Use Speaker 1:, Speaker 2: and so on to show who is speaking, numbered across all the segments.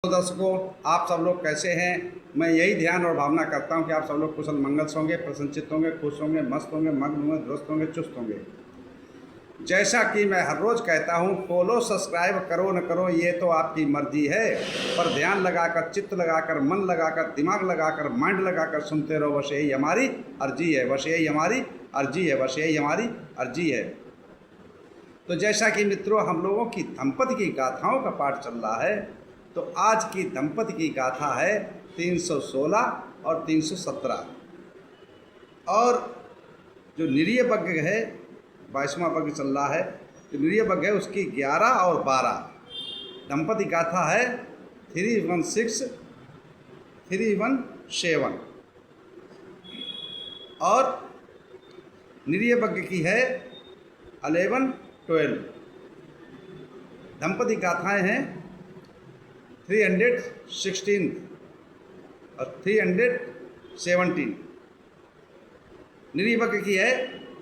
Speaker 1: तो दर्शकों, आप सब लोग कैसे हैं। मैं यही ध्यान और भावना करता हूं कि आप सब लोग कुशल मंगल होंगे, प्रसन्नचित होंगे, खुश होंगे, मस्त होंगे, मग्न होंगे, दुरुस्त होंगे, चुस्त होंगे। जैसा कि मैं हर रोज़ कहता हूं, फॉलो सब्सक्राइब करो न करो ये तो आपकी मर्जी है, पर ध्यान लगाकर, चित्त लगाकर, मन लगाकर, दिमाग लगाकर, माइंड लगाकर सुनते रहो। बस यही हमारी अर्जी है, बस यही हमारी अर्जी है, बस यही हमारी अर्जी है। तो जैसा कि मित्रों, हम लोगों की दंपति की गाथाओं का पाठ चल रहा है, तो आज की दंपति की गाथा है 316 और 317। और जो निरीय बग्ग है, 22वां बग्ग चल रहा है, जो निरीय बग्ग है उसकी 11 और 12। दंपति गाथा है 316, 317 और निरीय बग्ग की है 11, 12। दंपति गाथाएं हैं 316 और 317। निरीय बग्ग की है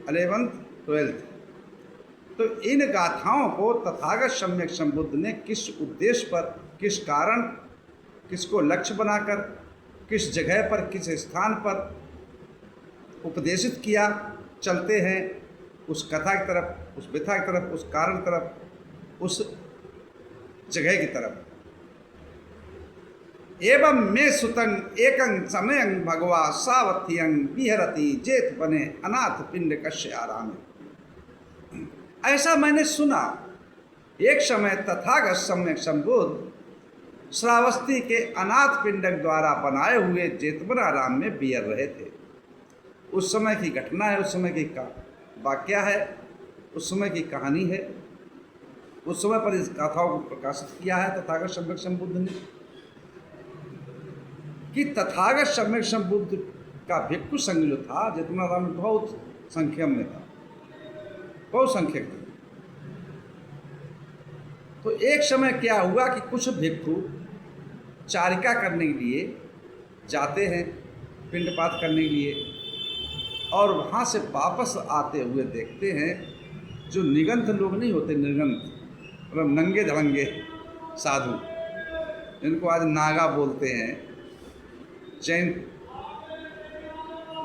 Speaker 1: 11, 12। तो इन गाथाओं को तथागत सम्यक संबुद्ध ने किस उद्देश्य पर, किस कारण, किसको लक्ष्य बनाकर, किस जगह पर, किस स्थान पर उपदेशित किया, चलते हैं उस कथा की तरफ, उस व्यथा की तरफ, उस कारण तरफ, उस जगह की तरफ। एवं मे सुतंग एकं समयं भगवा सावथियं विहरति जेत बने अनाथ पिंड कश्य आराम। ऐसा मैंने सुना, एक समय तथागत सम्यक संबुद्ध श्रावस्ती के अनाथ पिंडक द्वारा बनाए हुए जेतवन आराम में विहर रहे थे। उस समय की घटना है, उस समय की वाक्या है, उस समय की कहानी है। उस समय पर इस गाथाओं को प्रकाशित किया है तथागत सम्यक संबुद्ध ने, कि तथागत सम्यक संबुद्ध का भिक्षु संघ जो था जेतवन आराम में बहुत संख्या में था, बहुत संख्यक थे। तो एक समय क्या हुआ कि कुछ भिक्षु चारिका करने के लिए जाते हैं, पिंडपात करने के लिए, और वहाँ से वापस आते हुए देखते हैं जो निगंथ लोग नहीं होते, निर्गंथ मतलब नंगे धड़ंगे साधु, जिनको आज नागा बोलते हैं, जैन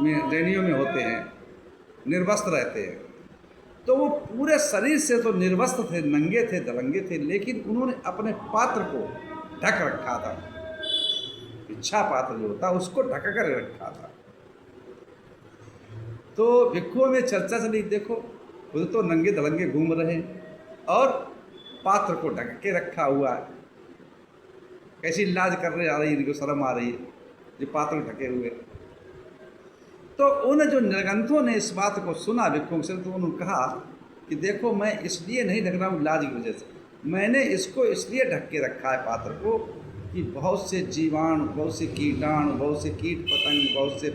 Speaker 1: में, जैनियों में होते हैं, निर्वस्त्र रहते हैं। तो वो पूरे शरीर से तो निर्वस्त्र थे, नंगे थे, धड़ंगे थे, लेकिन उन्होंने अपने पात्र को ढक रखा था। इच्छा पात्र जो होता उसको ढक कर रखा था। तो भिक्षुओं में चर्चा चली, देखो खुद तो नंगे धड़ंगे घूम रहे हैं और पात्र को ढक के रखा हुआ है, कैसी लाज कर रहे आ रही है, इनको शर्म आ रही है ये पात्र ढके हुए। तो उन जो निर्गंथों ने इस बात को सुना भिक्षुओं से, तो उन्होंने कहा कि देखो मैं इसलिए नहीं ढक रहा हूँ लाज की वजह से, मैंने इसको इसलिए ढक के रखा है पात्र को कि बहुत से जीवाणु, बहुत से कीटाणु, बहुत से कीट पतंग, बहुत से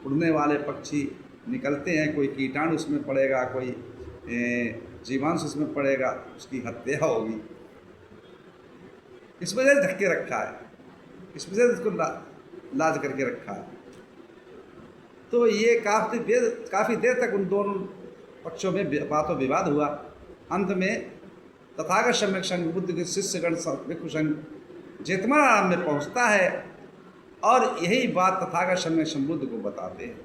Speaker 1: उड़ने वाले पक्षी निकलते हैं, कोई कीटाणु उसमें पड़ेगा, कोई जीवांश उसमें पड़ेगा, उसकी हत्या होगी। इस वजह से ढक के रखा है, इस वजह से इसको लाज करके रखा है। तो ये काफ़ी देर तक उन दोनों पक्षों में बातों विवाद हुआ। अंत में तथागत सम्यक संबुद्ध के शिष्यगण भिक्षु संघ जेतवन आराम में पहुँचता है और यही बात तथागत सम्यक संबुद्ध को बताते हैं।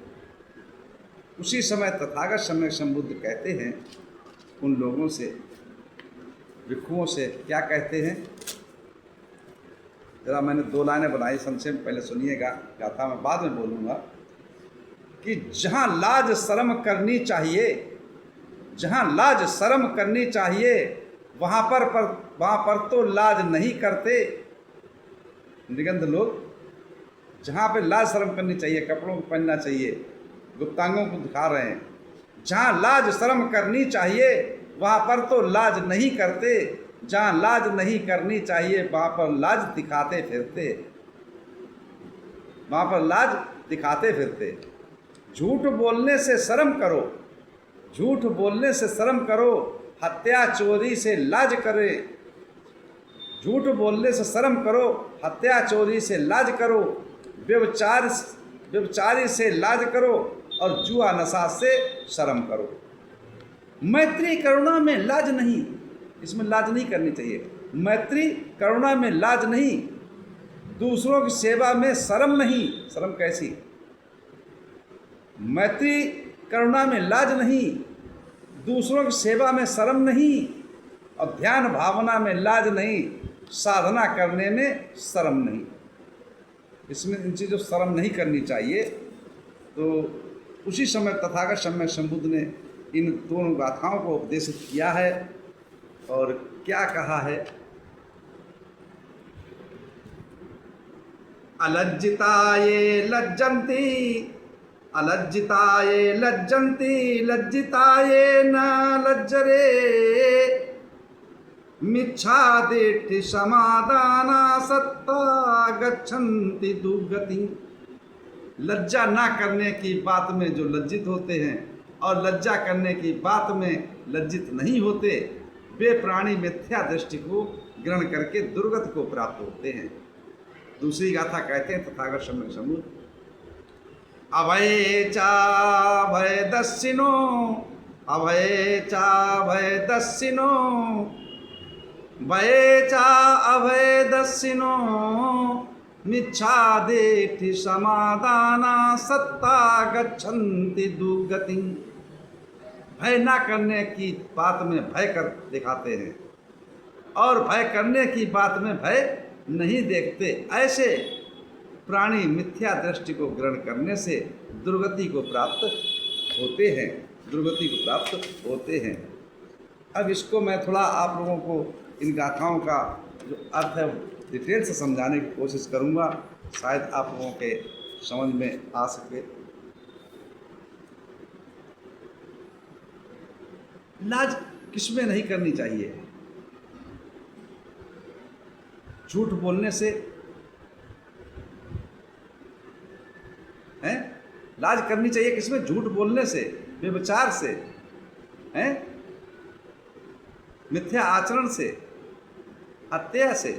Speaker 1: उसी समय तथागत सम्यक संबुद्ध कहते हैं उन लोगों से, भिक्षुओं से, क्या कहते हैं, जरा मैंने 2 लाइनें बनाई, संक्षेप पहले सुनिएगा, गाथा में बाद में बोलूँगा। कि जहाँ लाज शर्म करनी चाहिए, जहाँ लाज शर्म करनी चाहिए वहाँ पर तो लाज नहीं करते निगंध लोग। जहाँ पे लाज शर्म करनी चाहिए, कपड़ों को पहनना चाहिए, गुप्तांगों को दिखा रहे हैं, जहाँ लाज शर्म करनी चाहिए वहाँ पर तो लाज नहीं करते, जहाँ लाज नहीं करनी चाहिए वहाँ पर लाज दिखाते फिरते, वहाँ पर लाज दिखाते फिरते। झूठ बोलने से शर्म करो, झूठ बोलने से शर्म करो, हत्या चोरी से लाज करे। झूठ बोलने से शर्म करो, हत्या चोरी से लाज करो, व्यभिचारी से लाज करो और जुआ नशा से शर्म करो। मैत्री करुणा में लाज नहीं, इसमें लाज नहीं करनी चाहिए। मैत्री करुणा में लाज नहीं, दूसरों की सेवा में शर्म नहीं। शर्म कैसी? मैत्री करुणा में लाज नहीं, दूसरों की सेवा में शर्म नहीं, और ध्यान भावना में लाज नहीं, साधना करने में शर्म नहीं। इसमें इन चीज़ों शर्म नहीं करनी चाहिए। तो उसी समय तथागत सम्यक संबुद्ध ने इन दोनों गाथाओं को उपदेशित किया है। और क्या कहा है? अलज्जिताये लज्जन्ति, अलज्जिताये लज्जन्ति, लज्जिताये न लज्जरे, मिच्छादिष्टि समादाना सत्ता गच्छन्ति दुर्गति। लज्जा ना करने की बात में जो लज्जित होते हैं और लज्जा करने की बात में लज्जित नहीं होते, वे प्राणी मिथ्या दृष्टि को ग्रहण करके दुर्गति को प्राप्त होते हैं। दूसरी गाथा कहते हैं तथागत सम्यक संबुद्ध, अभये चा भय दस्सिनो, अभये चा भय दस्सिनो, भये चा अभय दस्सिनो, मिच्छादिष्टि समादाना सत्ता गच्छन्ति दुर्गति। भय ना करने की बात में भय कर दिखाते हैं और भय करने की बात में भय नहीं देखते। ऐसे प्राणी मिथ्या दृष्टि को ग्रहण करने से दुर्गति को प्राप्त होते हैं, दुर्गति को प्राप्त होते हैं। अब इसको मैं थोड़ा आप लोगों को इन गाथाओं का जो अर्थ है डिटेल से समझाने की कोशिश करूंगा, शायद आप लोगों के समझ में आ सके। लाज किसमें नहीं करनी चाहिए? झूठ बोलने से हैं? लाज करनी चाहिए किसमें? झूठ बोलने से, व्यभिचार से, हैं? मिथ्या आचरण से, हत्या से,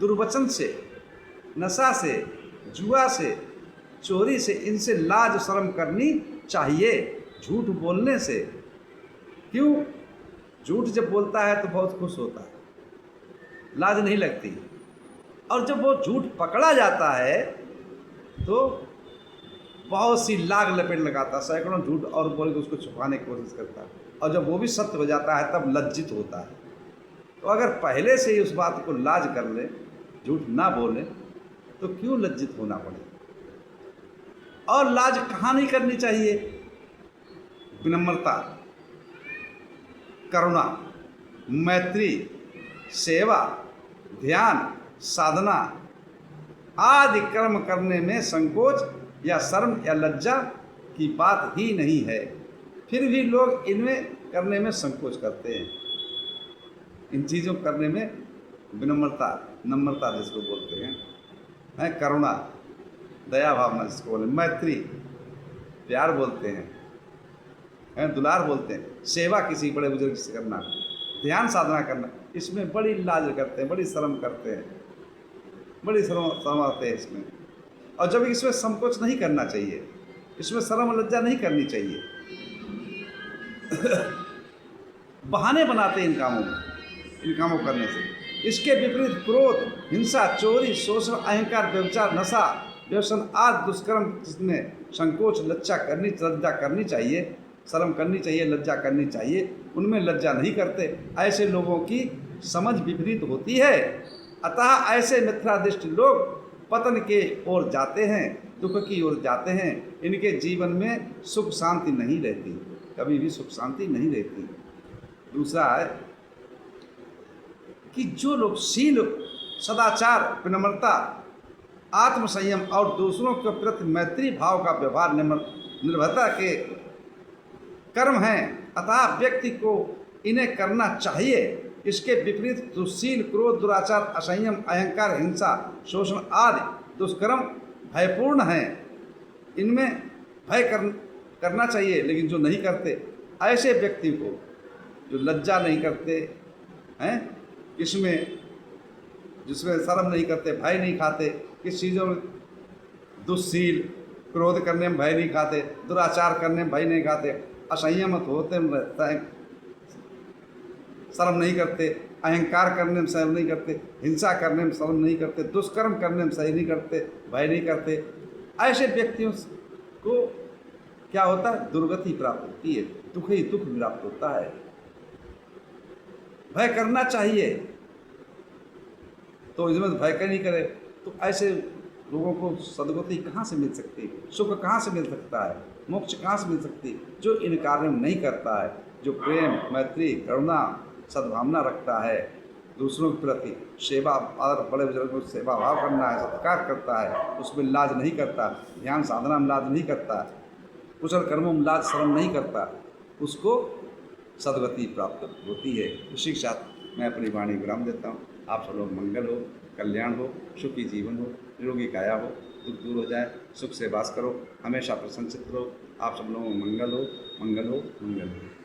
Speaker 1: दुर्वचन से, नशा से, जुआ से, चोरी से, इनसे लाज शर्म करनी चाहिए। झूठ बोलने से क्यों? झूठ जब बोलता है तो बहुत खुश होता है, लाज नहीं लगती। और जब वो झूठ पकड़ा जाता है तो बहुत सी लाग लपेट लगाता, सैकड़ों झूठ और बोल के उसको छुपाने की कोशिश करता है। और जब वो भी सत्य हो जाता है तब लज्जित होता है। तो अगर पहले से ही उस बात को लाज कर ले, झूठ ना बोले, तो क्यों लज्जित होना पड़े? और लाज कहाँ नहीं करनी चाहिए? विनम्रता, करुणा, मैत्री, सेवा, ध्यान, साधना आदि कर्म करने में संकोच या शर्म या लज्जा की बात ही नहीं है। फिर भी लोग इनमें करने में संकोच करते हैं। इन चीज़ों करने में विनम्रता, नम्रता जिसको बोलते हैं, करुणा, दया भावना जिसको बोलते हैं, मैत्री, प्यार बोलते हैं, दुलार बोलते हैं, सेवा किसी बड़े बुजुर्ग से करना, ध्यान साधना करना, इसमें बड़ी लाज करते हैं, बड़ी शर्म करते हैं, बड़ी शर्म आते हैं इसमें। और जब इसमें संकोच नहीं करना चाहिए, इसमें शर्म लज्जा नहीं करनी चाहिए। बहाने बनाते हैं इन कामों में, इन कामों करने से। इसके विपरीत क्रोध, हिंसा, चोरी, शोषण, अहंकार, व्यभिचार, नशा, व्यसन आदि दुष्कर्म जिसमें संकोच लज्जा करनी चाहिए, शर्म करनी चाहिए, लज्जा करनी चाहिए, उनमें लज्जा नहीं करते। ऐसे लोगों की समझ विपरीत होती है। अतः ऐसे मिथ्यादृष्ट लोग पतन के ओर जाते हैं, दुख की ओर जाते हैं। इनके जीवन में सुख शांति नहीं रहती, कभी भी सुख शांति नहीं रहती। दूसरा है कि जो लोग शील, सदाचार, विनम्रता, आत्मसंयम और दूसरों के प्रति मैत्री भाव का व्यवहार, निर्भरता के कर्म हैं, अतः व्यक्ति को इन्हें करना चाहिए। इसके विपरीत दुश्शील, क्रोध, दुराचार, असंयम, अहंकार, हिंसा, शोषण आदि दुष्कर्म भयपूर्ण हैं। इनमें भय करना चाहिए, लेकिन जो नहीं करते, ऐसे व्यक्ति को जो लज्जा नहीं करते हैं, इसमें जिसमें शर्म नहीं करते, भय नहीं खाते, किस चीज़ों में दुश्शील, क्रोध करने में भय नहीं खाते, दुराचार करने में भय नहीं खाते, असंयम होते रहता है, शर्म नहीं करते, अहंकार करने में शर्म नहीं करते, हिंसा करने में शर्म नहीं करते, दुष्कर्म करने में सही नहीं करते, भय नहीं करते, ऐसे व्यक्तियों को क्या होता है, दुर्गति प्राप्त होती है, दुख ही दुख प्राप्त होता है। भय करना चाहिए, तो इसमें भय कर नहीं करे तो ऐसे लोगों को सद्गति कहाँ से मिल सकती है, सुख कहाँ से मिल सकता है, मोक्ष कहाँ से मिल सकती है? जो इन कार्यों में नहीं करता है, जो प्रेम, मैत्री, करुणा, सद्भावना रखता है, दूसरों के प्रति सेवा, और बड़े बुजुर्गों को सेवा भाव करना है, सत्कार करता है, उसमें लाज नहीं करता, ध्यान साधना में लाज नहीं करता, कुशल कर्मों में लाज शर्म नहीं करता, उसको सद्गति प्राप्त होती है। इसी के साथ मैं अपनी वाणी विराम देता हूँ। आप सब लोग मंगल हो, कल्याण हो, सुखी जीवन हो, निरोगी काया हो, दुख दूर हो जाए, सुख से वास करो, हमेशा प्रसन्नचित्त रहो। आप सब लोगों को मंगल हो, मंगल हो, मंगल हो।